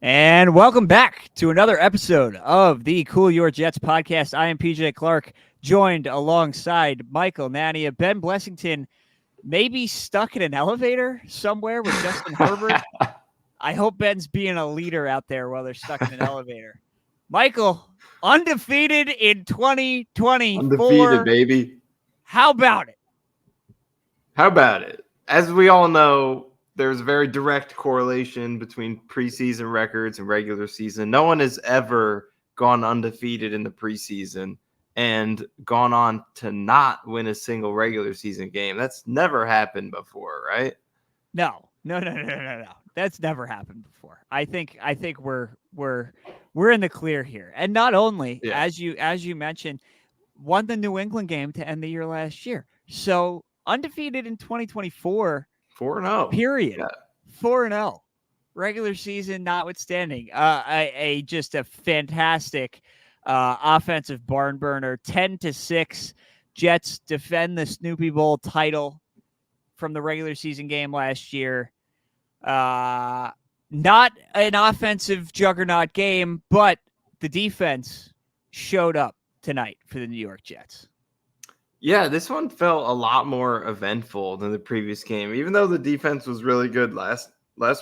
And welcome back to another episode of the Cool Your Jets podcast. I am PJ Clark, joined alongside Michael Nania. Ben Blessington maybe stuck in an elevator somewhere with Justin Herbert. I hope Ben's being a leader out there while they're stuck in an elevator. Michael, undefeated in 2024. Undefeated, baby. How about it? How about it? As we all know, there's a very direct correlation between preseason records and regular season. No one has ever gone undefeated in the preseason and gone on to not win a single regular season game. That's never happened before, right? No. That's never happened before. I think we're in the clear here. And not only, as you mentioned, won the New England game to end the year last year. So undefeated in 2024. 4-0. Period. Yeah. 4-0. Regular season notwithstanding. Just a fantastic offensive barn burner. 10-6. Jets defend the Snoopy Bowl title from the regular season game last year. Not an offensive juggernaut game, but the defense showed up tonight for the New York Jets. Yeah, this one felt a lot more eventful than the previous game. Even though the defense was really good last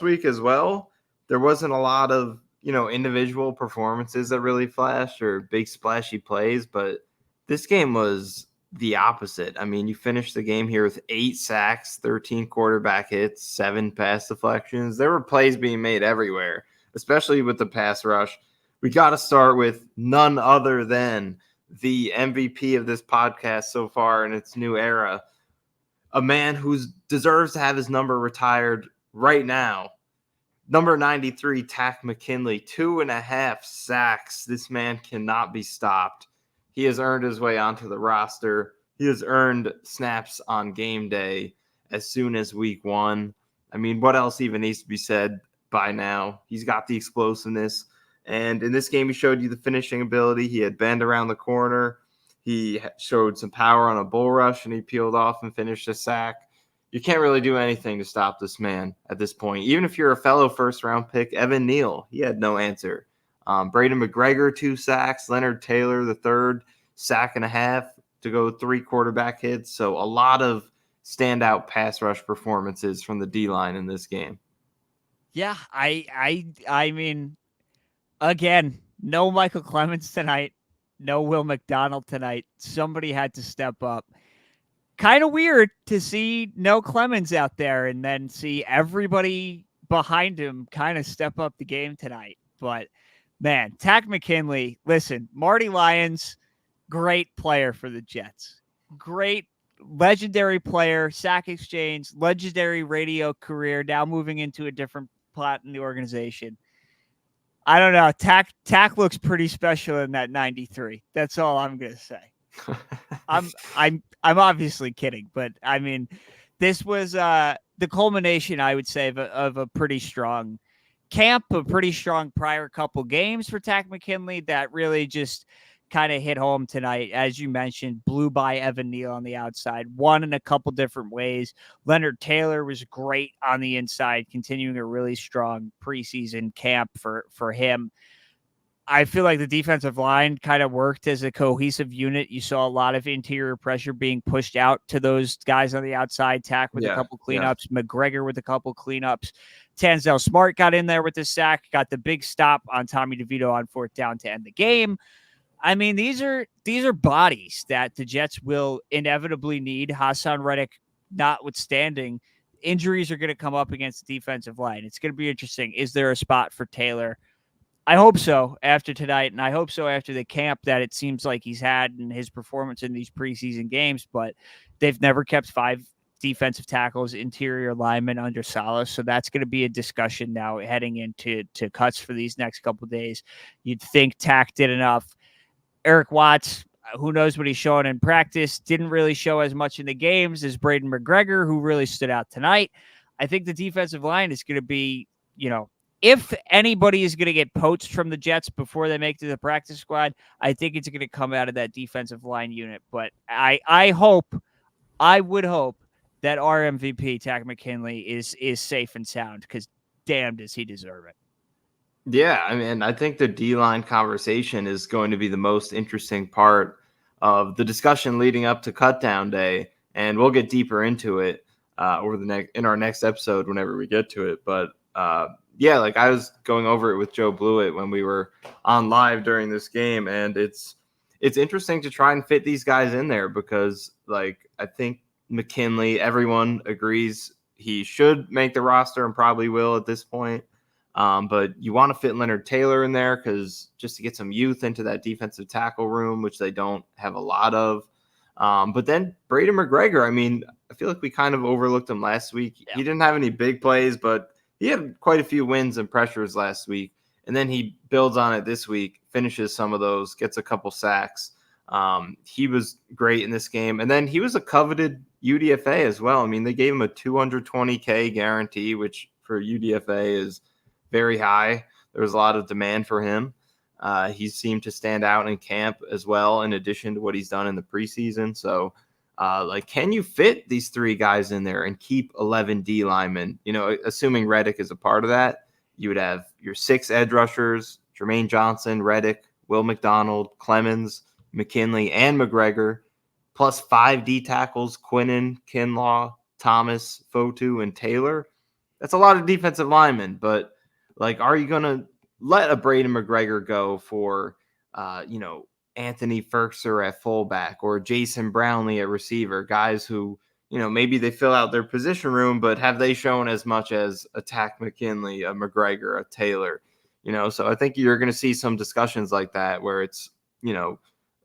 week as well, there wasn't a lot of, individual performances that really flashed or big splashy plays, but this game was the opposite. I mean, you finished the game here with 8 sacks, 13 quarterback hits, 7 pass deflections. There were plays being made everywhere, especially with the pass rush. We got to start with none other than the MVP of this podcast so far in its new era, a man who deserves to have his number retired right now. Number 93, Takk McKinley, 2.5 sacks. This man cannot be stopped. He has earned his way onto the roster. He has earned snaps on game day as soon as week 1. I mean, what else even needs to be said by now? He's got the explosiveness. And in this game, he showed you the finishing ability. He had bend around the corner. He showed some power on a bull rush, and he peeled off and finished a sack. You can't really do anything to stop this man at this point. Even if you're a fellow first-round pick, Evan Neal, he had no answer. Braden McGregor, 2 sacks. Leonard Taylor, the third, sack and a half to go 3 quarterback hits. So a lot of standout pass rush performances from the D-line in this game. Yeah, I mean, again, no Michael Clemens tonight, no Will McDonald tonight. Somebody had to step up. Kind of weird to see no Clemens out there and then see everybody behind him kind of step up the game tonight. But, man, Takk McKinley, listen, Marty Lyons, great player for the Jets. Great, legendary player, sack exchange, legendary radio career, now moving into a different plot in the organization. I don't know. Takk looks pretty special in that 93. That's all I'm gonna say. I'm obviously kidding, but I mean, this was the culmination, I would say, of a pretty strong camp, a pretty strong prior couple games for Takk McKinley that really just kind of hit home tonight. As you mentioned, blew by Evan Neal on the outside, won in a couple different ways. Leonard Taylor was great on the inside, continuing a really strong preseason camp for him. I feel like the defensive line kind of worked as a cohesive unit. You saw a lot of interior pressure being pushed out to those guys on the outside. Takk with a couple cleanups, McGregor with a couple cleanups. Tanzel Smart got in there with the sack, got the big stop on Tommy DeVito on 4th down to end the game. I mean, these are bodies that the Jets will inevitably need. Hassan Reddick notwithstanding, injuries are going to come up against the defensive line. It's going to be interesting. Is there a spot for Taylor? I hope so after tonight, and I hope so after the camp that it seems like he's had in his performance in these preseason games, but they've never kept 5 defensive tackles, interior linemen under Salas, so that's going to be a discussion now heading into cuts for these next couple of days. You'd think Takk did enough. Eric Watts, who knows what he's showing in practice, didn't really show as much in the games as Braden McGregor, who really stood out tonight. I think the defensive line is going to be, if anybody is going to get poached from the Jets before they make to the practice squad, I think it's going to come out of that defensive line unit. But I would hope that our MVP, Takk McKinley, is safe and sound, because damn does he deserve it. Yeah, I mean, I think the D line conversation is going to be the most interesting part of the discussion leading up to cutdown day, and we'll get deeper into it over the next in our next episode whenever we get to it. But yeah, like I was going over it with Joe Blewett when we were on live during this game, and it's interesting to try and fit these guys in there because, like, I think McKinley, everyone agrees he should make the roster and probably will at this point. But you want to fit Leonard Taylor in there because just to get some youth into that defensive tackle room, which they don't have a lot of. But then Braden McGregor, I mean, I feel like we kind of overlooked him last week. Yeah. He didn't have any big plays, but he had quite a few wins and pressures last week. And then he builds on it this week, finishes some of those, gets a couple sacks. He was great in this game. And then he was a coveted UDFA as well. I mean, they gave him a 220K guarantee, which for UDFA is very high. There was a lot of demand for him. He seemed to stand out in camp as well, in addition to what he's done in the preseason. So, like, can you fit these three guys in there and keep 11 D linemen? You know, assuming Reddick is a part of that, you would have your 6 edge rushers: Jermaine Johnson, Reddick, Will McDonald, Clemens, McKinley, and McGregor, plus 5 D tackles: Quinnen, Kinlaw, Thomas, Fotu, and Taylor. That's a lot of defensive linemen, but like, are you gonna let a Braden McGregor go for, Anthony Ferkser at fullback or Jason Brownlee at receiver? Guys who, maybe they fill out their position room, but have they shown as much as a Takk McKinley, a McGregor, a Taylor? So I think you're going to see some discussions like that where it's,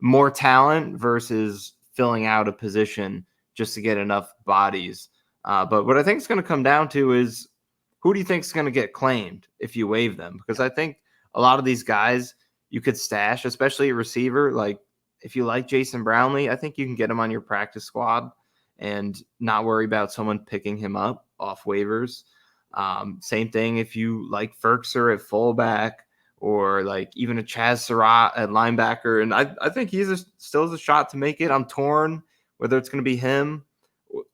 more talent versus filling out a position just to get enough bodies. But what I think it's going to come down to is who do you think is going to get claimed if you waive them? Because I think a lot of these guys you could stash, especially a receiver. Like if you like Jason Brownlee, I think you can get him on your practice squad and not worry about someone picking him up off waivers. Same thing if you like Ferkser at fullback or like even a Chaz Surratt at linebacker. And I think still has a shot to make it. I'm torn whether it's going to be him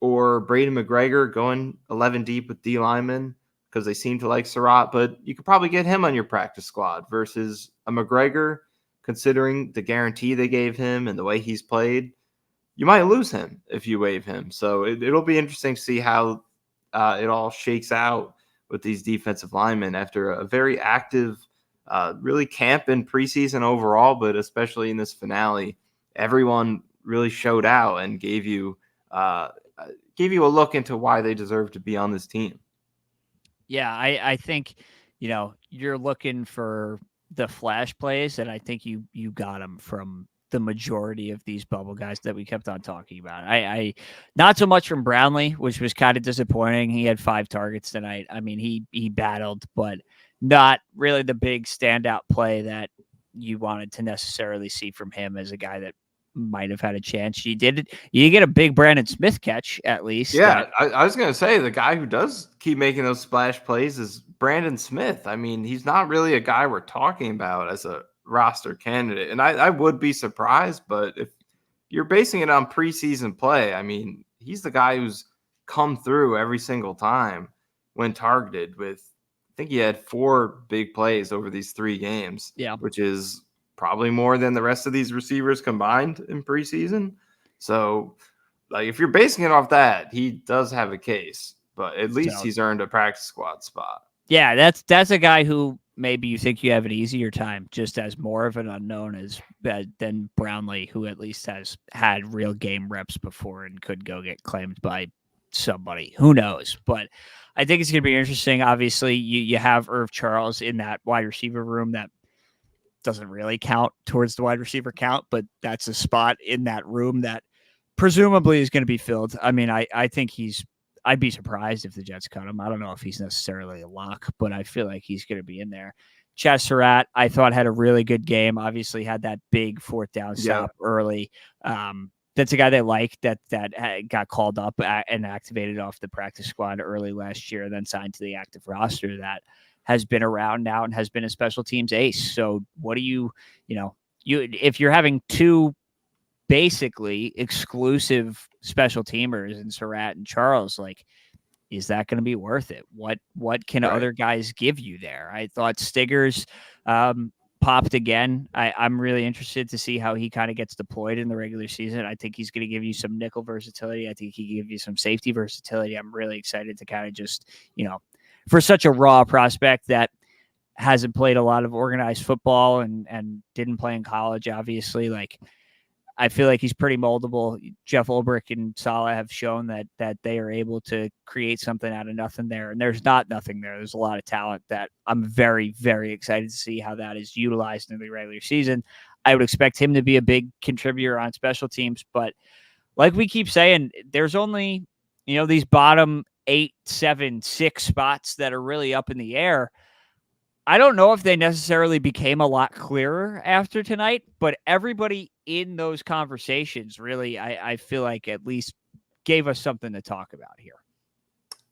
or Braden McGregor going 11 deep with D linemen because they seem to like Surratt, but you could probably get him on your practice squad versus a McGregor, considering the guarantee they gave him and the way he's played. You might lose him if you waive him. So it'll be interesting to see how it all shakes out with these defensive linemen after a very active, really camp in preseason overall, but especially in this finale. Everyone really showed out and gave you a look into why they deserve to be on this team. Yeah, I think, you're looking for the flash plays, and I think you got them from the majority of these bubble guys that we kept on talking about. I not so much from Brownlee, which was kind of disappointing. He had 5 targets tonight. I mean, he battled, but not really the big standout play that you wanted to necessarily see from him as a guy that might have had a chance. You did it. You get a big Brandon Smith catch at least. Yeah, I was going to say the guy who does keep making those splash plays is Brandon Smith. I mean, he's not really a guy we're talking about as a roster candidate. And I would be surprised, but if you're basing it on preseason play, I mean, he's the guy who's come through every single time when targeted with, I think he had 4 big plays over these 3 games, Yeah. which is probably more than the rest of these receivers combined in preseason. So, like, if you're basing it off that, he does have a case, but at least So he's earned a practice squad spot. yeah, that's a guy who maybe you think you have an easier time just as more of an unknown as than Brownlee, who at least has had real game reps before and could go get claimed by somebody. Who knows? But I think it's going to be interesting. Obviously, you have Irv Charles in that wide receiver room that doesn't really count towards the wide receiver count, but that's a spot in that room that presumably is going to be filled. I mean, I think I'd be surprised if the Jets cut him. I don't know if he's necessarily a lock, but I feel like he's going to be in there. Chaz Surratt, I thought had a really good game. Obviously, had that big 4th down stop early. That's a guy they like that got called up and activated off the practice squad early last year, then signed to the active roster that has been around now and has been a special teams ace. So what do you if you're having 2 basically exclusive special teamers in Surratt and Charles, like is that going to be worth it? What can Right. other guys give you there? I thought Stiggers popped again. I'm really interested to see how he kind of gets deployed in the regular season. I think he's going to give you some nickel versatility. I think he can give you some safety versatility. I'm really excited to kind of just, for such a raw prospect that hasn't played a lot of organized football and didn't play in college, obviously, like I feel like he's pretty moldable. Jeff Ulbrich and Saleh have shown that they are able to create something out of nothing there. And there's not nothing there. There's a lot of talent that I'm very, very excited to see how that is utilized in the regular season. I would expect him to be a big contributor on special teams, but like we keep saying, there's only, these bottom 8, 7, 6 spots that are really up in the air. I don't know if they necessarily became a lot clearer after tonight, but everybody in those conversations really, I feel like at least gave us something to talk about here.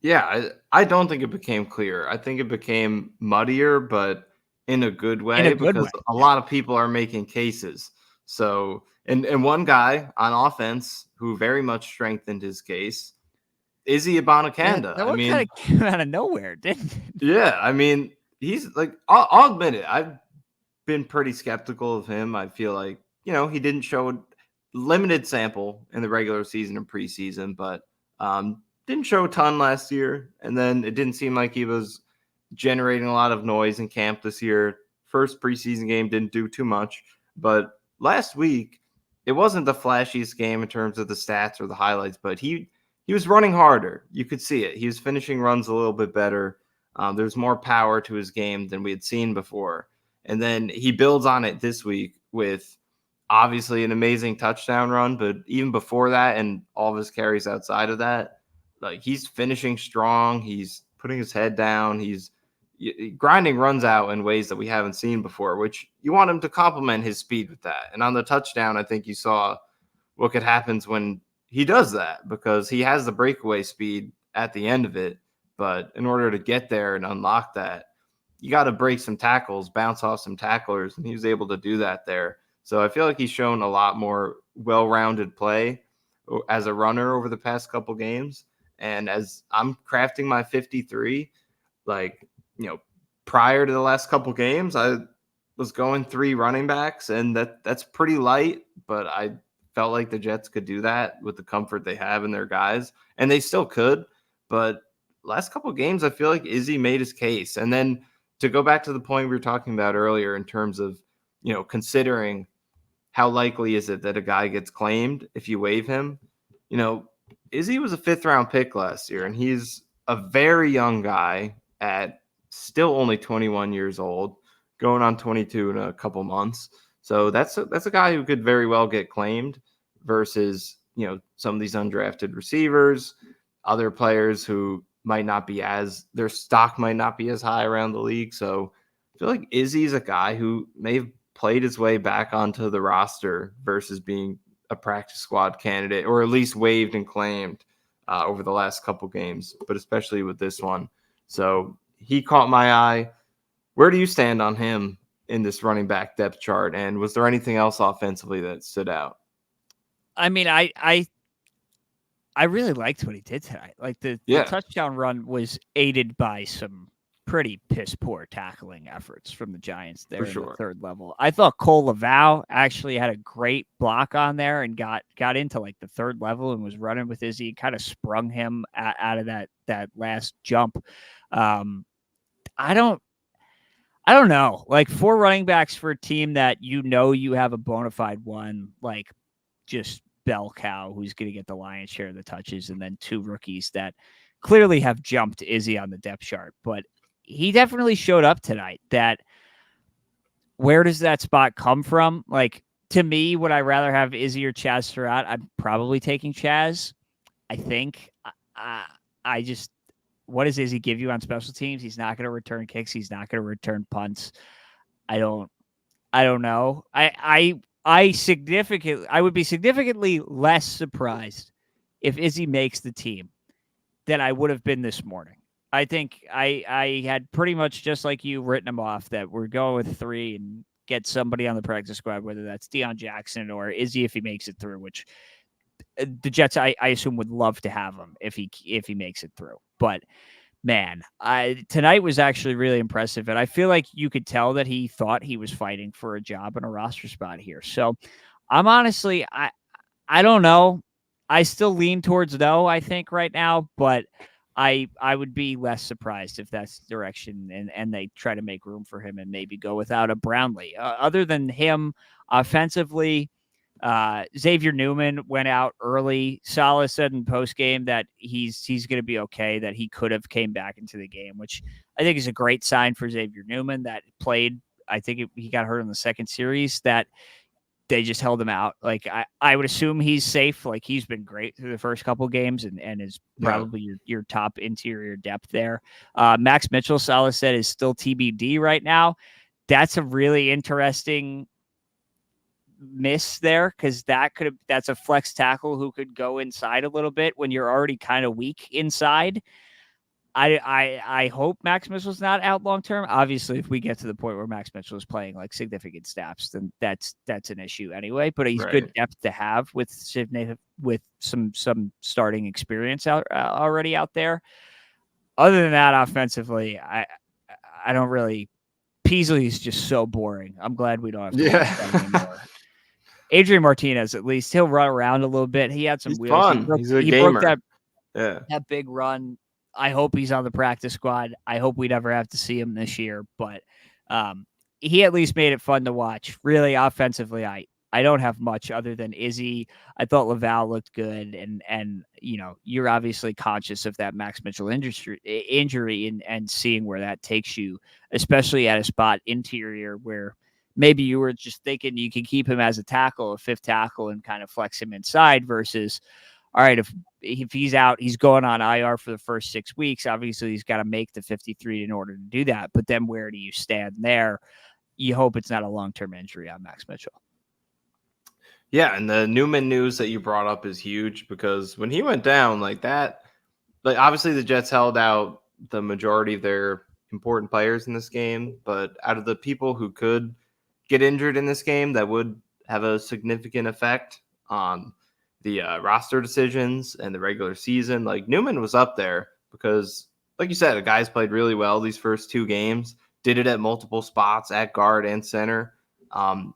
Yeah, I don't think it became clear. I think it became muddier, but in a good In a way good because way. a lot of people are making cases. So, and one guy on offense who very much strengthened his case, Izzy Yeah, Abanikanda. that I one kind mean, of came out of nowhere, didn't it? yeah, I mean, he's like, I'll admit it. I've been pretty skeptical of him. I feel like, he didn't show a limited sample in the regular season and preseason, but didn't show a ton last year. And then it didn't seem like he was generating a lot of noise in camp this year. First preseason game didn't do too much, but last week it wasn't the flashiest game in terms of the stats or the highlights, but he was running harder. You could see it. He was finishing runs a little bit better. There's more power to his game than we had seen before. And then he builds on it this week with obviously an amazing touchdown run, but even before that and all of his carries outside of that, like he's finishing strong. He's putting his head down. He's grinding runs out in ways that we haven't seen before, which you want him to complement his speed with that. And on the touchdown, I think you saw what could happen when he does that because he has the breakaway speed at the end of it. But in order to get there and unlock that, you got to break some tackles, bounce off some tacklers, and he was able to do that there. So I feel like he's shown a lot more well-rounded play as a runner over the past couple games. And as I'm crafting my 53, like, prior to the last couple games, I was going 3 running backs, and that's pretty light, but I felt like the Jets could do that with the comfort they have in their guys, and they still could. But last couple games, I feel like Izzy made his case. And then to go back to the point we were talking about earlier in terms of, considering how likely is it that a guy gets claimed if you waive him, you know, Izzy was a 5th-round pick last year, Yeah. and he's a very young guy at still only 21 years old, going on 22 in a couple months. So that's a guy who could very well get claimed versus, some of these undrafted receivers, other players who might not be their stock might not be as high around the league. So I feel like Izzy's a guy who may have played his way back onto the roster versus being a practice squad candidate or at least waived and claimed over the last couple games, but especially with this one. So he caught my eye. Where do you stand on him in this running back depth chart? And was there anything else offensively that stood out? I mean, I really liked what he did tonight. Like the Yeah, touchdown run was aided by some pretty piss poor tackling efforts from the Giants for there in the sure. third level. I thought Cole Laval actually had a great block on there and got into like the third level and was running with Izzy, kind of sprung him out of that last jump. Um, I don't I don't know. Like 4 running backs for a team that you have a bona fide one, like just bell cow who's going to get the lion's share of the touches, and then 2 rookies that clearly have jumped Izzy on the depth chart. But he definitely showed up tonight. That where does that spot come from? Like to me, would I rather have Izzy or Chaz Surratt? I'm probably taking Chaz. I think. I just what does Izzy give you on special teams? He's not going to return kicks. He's not going to return punts. I don't. I don't know. I would be significantly less surprised if Izzy makes the team than I would have been this morning. I think I had pretty much just like you written him off that we're going with 3 and get somebody on the practice squad, whether that's Deion Jackson or Izzy if he makes it through, which the Jets, I assume, would love to have him if he makes it through. But man, tonight was actually really impressive, and I feel like you could tell that he thought he was fighting for a job and a roster spot here. So I'm honestly, I don't know. I still lean towards no, I think right now, but I would be less surprised if that's the direction and they try to make room for him and maybe go without a Brownlee. Other than him offensively, Xavier Newman went out early. Salah said in post game that he's going to be okay. That he could have came back into the game, which I think is a great sign for Xavier Newman. That played. I think he got hurt in the second series. That they just held him out. Like I would assume he's safe. Like he's been great through the first couple games and is Yeah. probably your top interior depth there. Max Mitchell, Salah said, is still TBD right now. That's a really interesting miss there because that's a flex tackle who could go inside a little bit when you're already kind of weak inside. I hope Max Mitchell's not out long term. Obviously, if we get to the point where Max Mitchell is playing like significant snaps, then that's an issue anyway. But he's good Right. depth to have with some starting experience out already out there. Other than that, offensively, I don't really. Peasley is just so boring. I'm glad we don't have to watch that Yeah. anymore. Adrian Martinez, at least he'll run around a little bit. He had some He's wheels. fun. He's a He broke gamer. Yeah. that big run. I hope he's on the practice squad. I hope we never have to see him this year, but um, he at least made it fun to watch. Really, offensively, I don't have much other than Izzy. I thought Laval looked good, and you're obviously conscious of that Max Mitchell injury and seeing where that takes you, especially at a spot interior where maybe you were just thinking you could keep him as a tackle, a fifth tackle, and kind of flex him inside versus, all right, if he's out, he's going on IR for the first 6 weeks. Obviously, he's got to make the 53 in order to do that. But then where do you stand there? You hope it's not a long-term injury on Max Mitchell. Yeah, and the Newman news that you brought up is huge because when he went down like that, like obviously the Jets held out the majority of their important players in this game, but out of the people who could get injured in this game that would have a significant effect on the roster decisions and the regular season, like Newman was up there because, like you said, the guys played really well these first 2 games, did it at multiple spots at guard and center.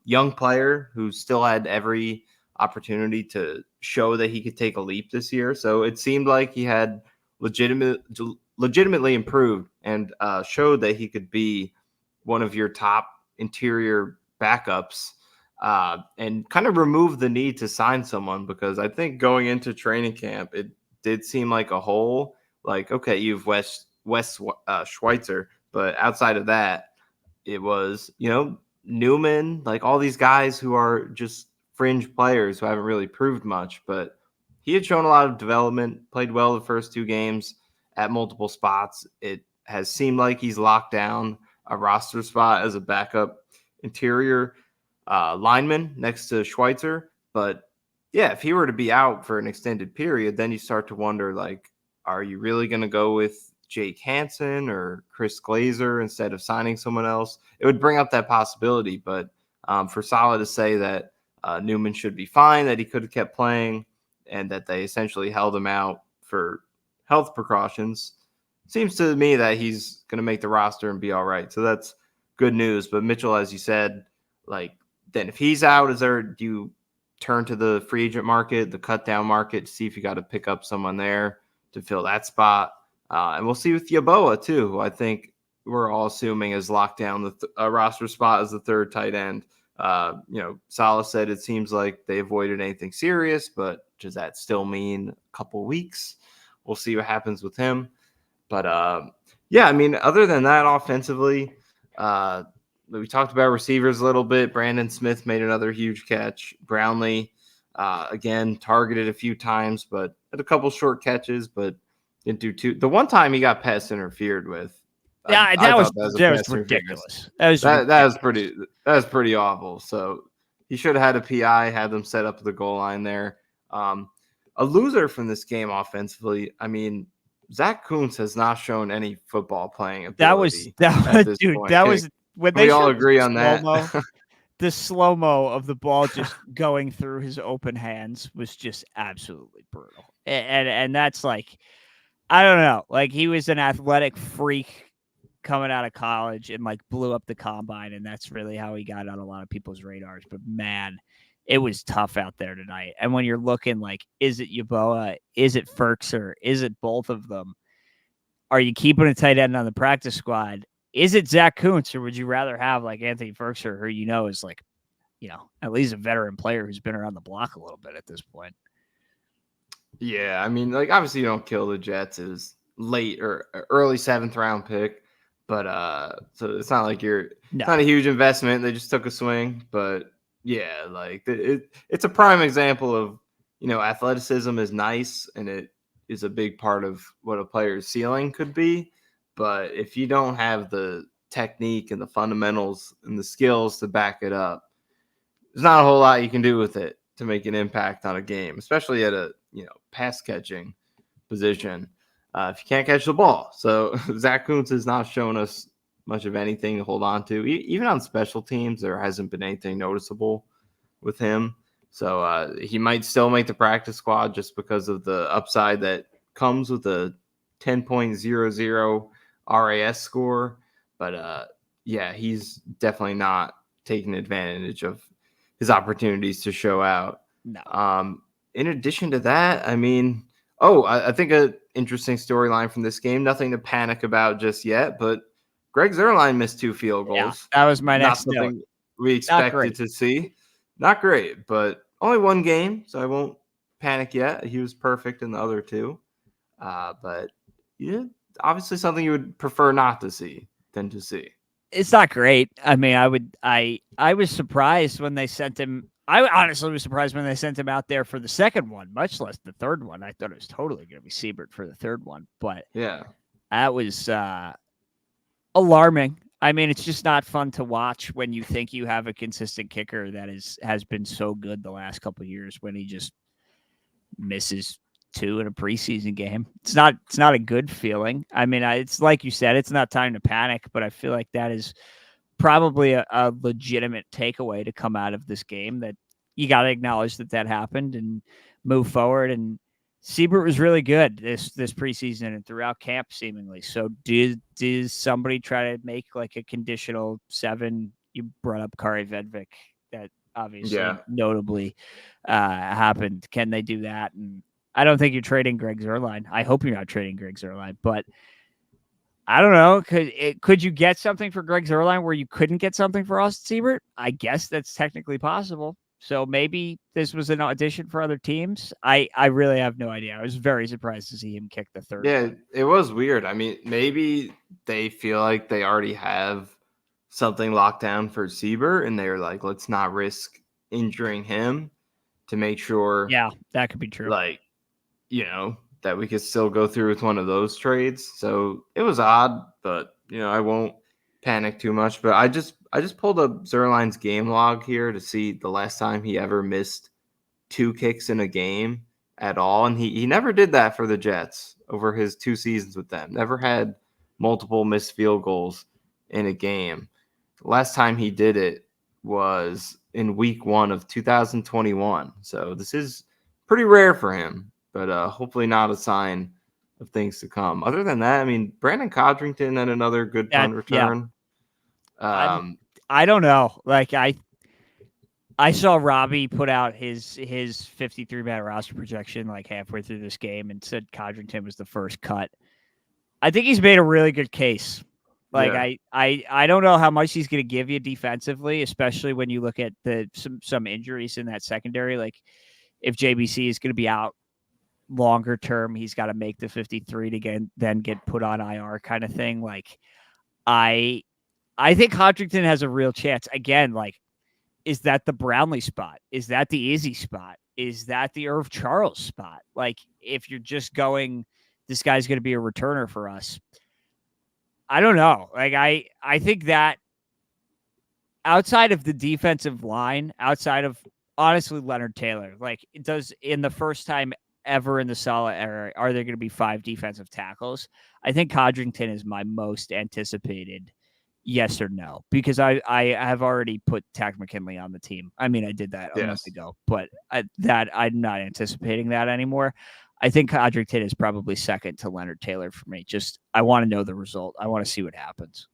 Young player who still had every opportunity to show that he could take a leap this year. So it seemed like he had legitimately improved and showed that he could be one of your top interior backups and kind of remove the need to sign someone because I think going into training camp, it did seem like a hole. Like, okay, you've Wes Schweitzer, but outside of that, it was, Newman, like all these guys who are just fringe players who haven't really proved much, but he had shown a lot of development, played well the first 2 games at multiple spots. It has seemed like he's locked down a roster spot as a backup interior lineman next to Schweitzer. But yeah, if he were to be out for an extended period, then you start to wonder, like, are you really going to go with Jake Hansen or Chris Glazer instead of signing someone else? It would bring up that possibility. But for Salah to say that Newman should be fine, that he could have kept playing, and that they essentially held him out for health precautions, seems to me that he's going to make the roster and be all right. So that's good news. But Mitchell, as you said, like, then if he's out, do you turn to the free agent market, the cut down market, to see if you got to pick up someone there to fill that spot? And we'll see with Yeboah too, who I think we're all assuming is locked down the roster spot as the third tight end. Salah said it seems like they avoided anything serious, but does that still mean a couple weeks? We'll see what happens with him. But yeah, I mean, other than that, offensively, we talked about receivers a little bit. Brandon Smith made another huge catch. Brownlee, again, targeted a few times, but had a couple short catches, but didn't do too. The one time he got pass interfered with, Yeah, I that was thought that was a that was pass ridiculous. interference. That was pretty awful. So he should have had a PI, had them set up the goal line there. A loser from this game offensively. I mean, Zach Kuntz has not shown any football playing ability. That at was this dude. point. That was when Can they we all showed agree on slow that? mo. the slow-mo of the ball just going through his open hands was just absolutely brutal. And that's like, I don't know, like he was an athletic freak coming out of college and like blew up the combine, and that's really how he got on a lot of people's radars. But man, it was tough out there tonight. And when you're looking like, is it Yeboah? Is it Ferkser? Is it both of them? Are you keeping a tight end on the practice squad? Is it Zach Kuntz, or would you rather have like Anthony Ferkser, who is like, at least a veteran player who's been around the block a little bit at this point? Yeah, I mean, like obviously you don't kill the Jets. It was late or early 7th round pick, but so it's not like it's No. not a huge investment. They just took a swing, but yeah, like it's a prime example of athleticism is nice and it is a big part of what a player's ceiling could be, but if you don't have the technique and the fundamentals and the skills to back it up, there's not a whole lot you can do with it to make an impact on a game, especially at a pass catching position. If you can't catch the ball, so Zach Kuntz has not shown us much of anything to hold on to. Even on special teams, there hasn't been anything noticeable with him. So he might still make the practice squad just because of the upside that comes with a 10.00 RAS score. But yeah, he's definitely not taking advantage of his opportunities to show out. No. In addition to that, I mean, I think an interesting storyline from this game, nothing to panic about just yet, but Greg Zuerlein missed 2 field Yeah, goals. that was my Not next note. something we Not expected great. to see. Not great, but only 1 game, so I won't panic yet. He was perfect in the other 2. But yeah, obviously something you would prefer not to see than to see. It's not great. I mean, I was surprised when they sent him. I honestly was surprised when they sent him out there for the second one, much less the third one. I thought it was totally going to be Siebert for the third one, but Yeah. that was alarming. I mean, it's just not fun to watch when you think you have a consistent kicker that has been so good the last couple of years when he just misses 2 in a preseason game. It's not a good feeling. I mean, it's like you said, it's not time to panic, but I feel like that is probably a legitimate takeaway to come out of this game, that you got to acknowledge that happened and move forward. And Siebert was really good this preseason and throughout camp seemingly. So does somebody try to make like a conditional 7? You brought up Kari Vedvik, that obviously Yeah. notably happened. Can they do that? And I don't think you're trading Greg Zuerlein. I hope you're not trading Greg Zuerlein, but I don't know. Could you get something for Greg Zuerlein where you couldn't get something for Austin Siebert? I guess that's technically possible. So maybe this was an audition for other teams. I really have no idea. I was very surprised to see him kick the third Yeah, one. it was weird. I mean, maybe they feel like they already have something locked down for Siebert, and they're like, let's not risk injuring him to make sure, Yeah, that could be true. like, that we could still go through with one of those trades. So it was odd, but I won't panic too much. But I just pulled up Zerline's game log here to see the last time he ever missed 2 kicks in a game at all, and he never did that for the Jets over his 2 seasons with them. Never had multiple missed field goals in a game. Last time he did it was in week 1 of 2021. So this is pretty rare for him, but hopefully not a sign of things to come. Other than that, I mean, Brandon Codrington had another good punt Yeah, return. I'm. Um, I don't know. Like I saw Robbie put out his 53-man roster projection like halfway through this game and said Codrington was the first cut. I think he's made a really good case. Like yeah, I don't know how much he's going to give you defensively, especially when you look at some injuries in that secondary. Like if JBC is going to be out longer term, he's got to make the 53 to then get put on IR kind of thing. Like I I think Hodgington has a real chance. Again, like, is that the Brownlee spot? Is that the Izzy spot? Is that the Irv Charles spot? Like, if you're just going, this guy's going to be a returner for us. I don't know. Like, I think that outside of the defensive line, outside of honestly Leonard Taylor, like, it does in the first time ever in the Saleh era, are there going to be 5 defensive tackles? I think Codrington is my most anticipated yes or no, because I have already put Takk McKinley on the team. I mean, I did that a month Yes. ago, but I'm not anticipating that anymore. I think Codrington is probably second to Leonard Taylor for me. Just I want to know the result. I want to see what happens.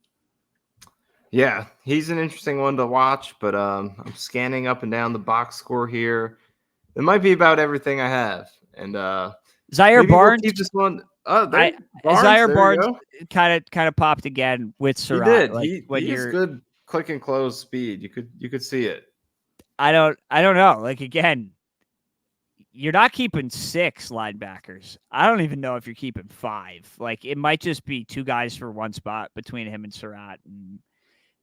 Yeah, he's an interesting one to watch, but I'm scanning up and down the box score here. It might be about everything I have, and Zaire maybe we'll Barnes, keep this one. Oh, I there, Barnes. Zaire There you Barnes go. kind of popped again with He Surratt. did. Like when He is you're, good click and close speed. You could see it. I don't know. Like again, you're not keeping 6 linebackers. I don't even know if you're keeping 5. Like it might just be 2 guys for one spot between him and Surratt, and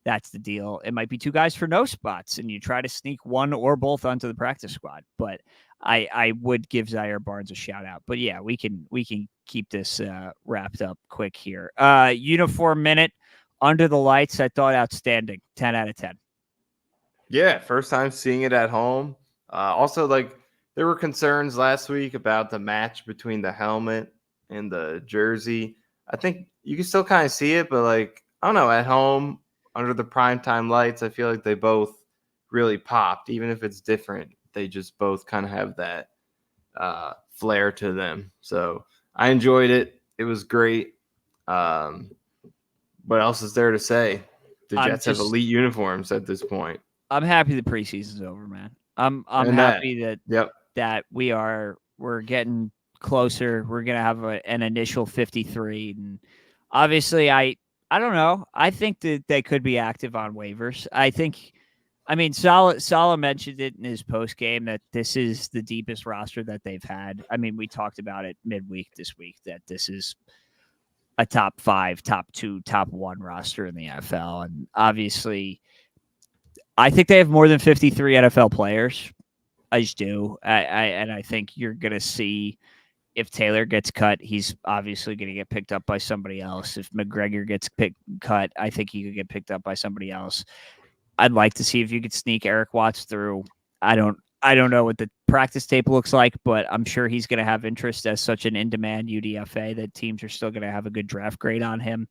that's the deal. It might be 2 guys for no spots, and you try to sneak one or both onto the practice squad. But I would give Zaire Barnes a shout out. But yeah, we can keep this wrapped up quick here. Uniform minute under the lights. I thought outstanding. 10 out of 10. Yeah, first time seeing it at home. Also, like there were concerns last week about the match between the helmet and the jersey. I think you can still kind of see it, but like I don't know, at home under the primetime lights, I feel like they both really popped. Even if it's different, they just both kind of have that flair to them. So I enjoyed it. It was great. Um, what else is there to say? The I'm Jets have just elite uniforms at this point, I'm happy the preseason's over, man. I'm and that. happy that Yep. we're getting closer. We're gonna have an initial 53, and obviously, I don't know. I think that they could be active on waivers. I mean, Salah mentioned it in his post game that this is the deepest roster that they've had. I mean, we talked about it midweek this week that this is a top 5, top 2, top 1 roster in the NFL, and obviously, I think they have more than 53 NFL players. I just do. And I think you're gonna see if Taylor gets cut, he's obviously going to get picked up by somebody else. If McGregor gets cut, I think he could get picked up by somebody else. I'd like to see if you could sneak Eric Watts through. I don't know what the practice tape looks like, but I'm sure he's going to have interest as such an in-demand UDFA that teams are still going to have a good draft grade on him.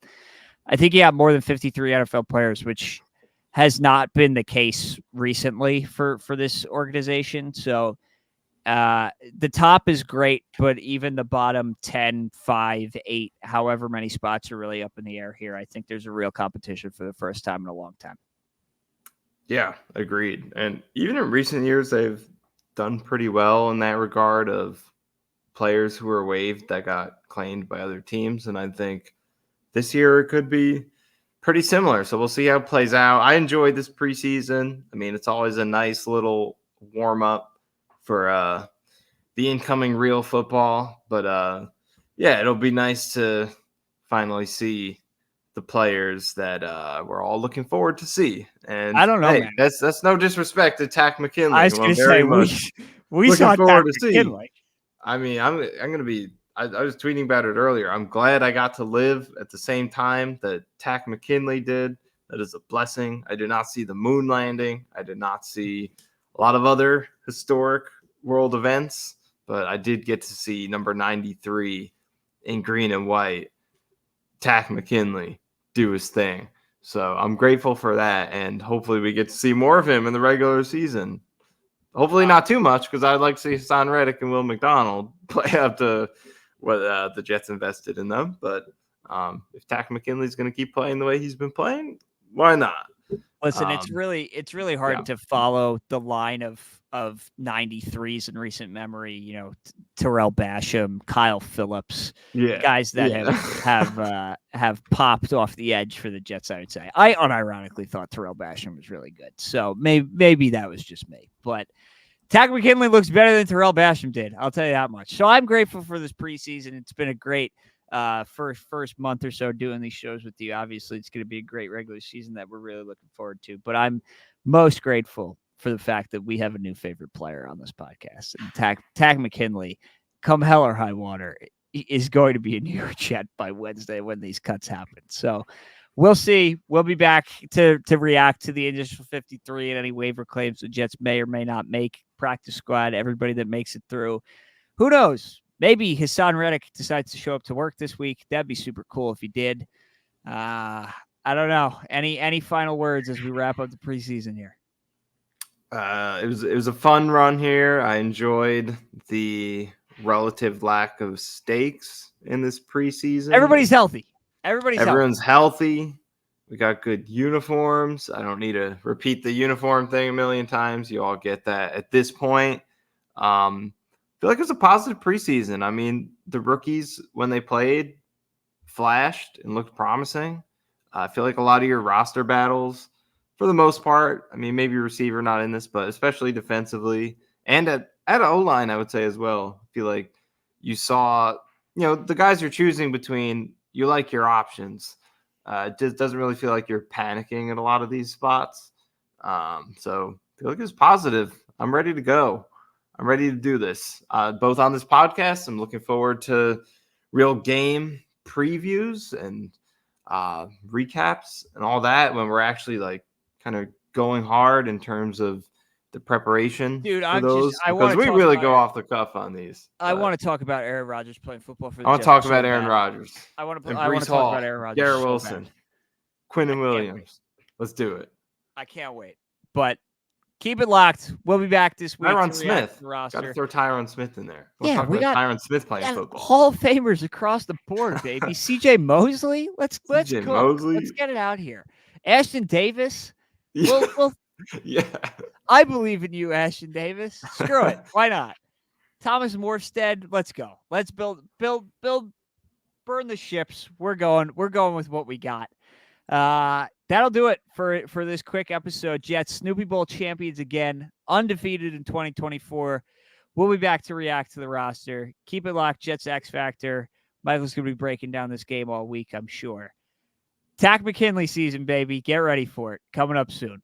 I think he had more than 53 NFL players, which has not been the case recently for this organization. So the top is great, but even the bottom 10, 5, 8, however many spots are really up in the air here. I think there's a real competition for the first time in a long time. Yeah, agreed. And even in recent years, they've done pretty well in that regard of players who were waived that got claimed by other teams. And I think this year it could be pretty similar. So we'll see how it plays out. I enjoyed this preseason. I mean, it's always a nice little warm up for the incoming real football. But yeah, it'll be nice to finally see the players that we're all looking forward to see. And I don't know, hey, man. that's no disrespect to Takk I McKinley, was who going I'm to say very much we looking saw forward Takk to see. McKinley. I mean, I'm gonna be. I was tweeting about it earlier. I'm glad I got to live at the same time that Takk McKinley did. That is a blessing. I did not see the moon landing. I did not see a lot of other historic world events, but I did get to see number 93 in green and white, Takk McKinley, do his thing. So I'm grateful for that, and hopefully we get to see more of him in the regular season. Hopefully not too much, because I'd like to see Hassan Reddick and Will McDonald play up to what the Jets invested in them. But if Takk McKinley's going to keep playing the way he's been playing, why not? Listen, Um, it's really yeah, hard to follow the line of 93s in recent memory. You know, Terrell Basham, Kyle Phillips, yeah, guys that yeah. have popped off the edge for the Jets. I would say I unironically thought Terrell Basham was really good. So maybe that was just me, but Takk McKinley looks better than Terrell Basham did. I'll tell you that much. So I'm grateful for this preseason. It's been a great first month or so doing these shows with you. Obviously, it's going to be a great regular season that we're really looking forward to. But I'm most grateful for the fact that we have a new favorite player on this podcast. And Takk McKinley, come hell or high water, is going to be a New York Jet by Wednesday when these cuts happen. So we'll see. We'll be back to react to the initial 53 and any waiver claims the Jets may or may not make. Practice squad, everybody that makes it through. Who knows? Maybe Hassan Reddick decides to show up to work this week. That'd be super cool if he did. I don't know. Any final words as we wrap up the preseason here? It was a fun run here. I enjoyed the relative lack of stakes in this preseason. Everybody's healthy. Everybody's Everyone's healthy. We got good uniforms. I don't need to repeat the uniform thing a million times. You all get that at this point. I feel like it was a positive preseason. I mean, the rookies, when they played, flashed and looked promising. I feel like a lot of your roster battles, for the most part, I mean, maybe receiver not in this, but especially defensively and at O-line, I would say as well. I feel like you saw, the guys you're choosing between, you like your options. It just doesn't really feel like you're panicking at a lot of these spots. So I feel like it's positive. I'm ready to go. I'm ready to do this. Both on this podcast, I'm looking forward to real game previews and recaps and all that when we're actually like kind of going hard in terms of the preparation Dude, for those, I because want to we talk really about go off the cuff on these. I want to talk about Aaron Rodgers playing football for I the want to Jets talk so about Aaron bad. Rodgers I want and to Brees talk Hall, about Aaron Rodgers Garrett so Wilson, bad. Quinnen I can't wait. Williams. Let's do it. I can't wait. But keep it locked. We'll be back this week Tyron to react Smith. to the Got to roster. throw Tyron Smith in there. Yeah, Talk we about got Tyron Smith playing football. Hall of Famers across the board, baby. CJ Mosley, let's CJ cook. Mosley. Let's get it out here. Ashton Davis. Yeah. Yeah. I believe in you, Ashton Davis. Screw it. Why not? Thomas Morstead, let's go. Let's build, burn the ships. We're going with what we got. That'll do it for this quick episode. Jets Snoopy Bowl champions again, undefeated in 2024. We'll be back to react to the roster. Keep it locked. Jets X Factor. Michael's going to be breaking down this game all week, I'm sure. Takk McKinley season, baby. Get ready for it. Coming up soon.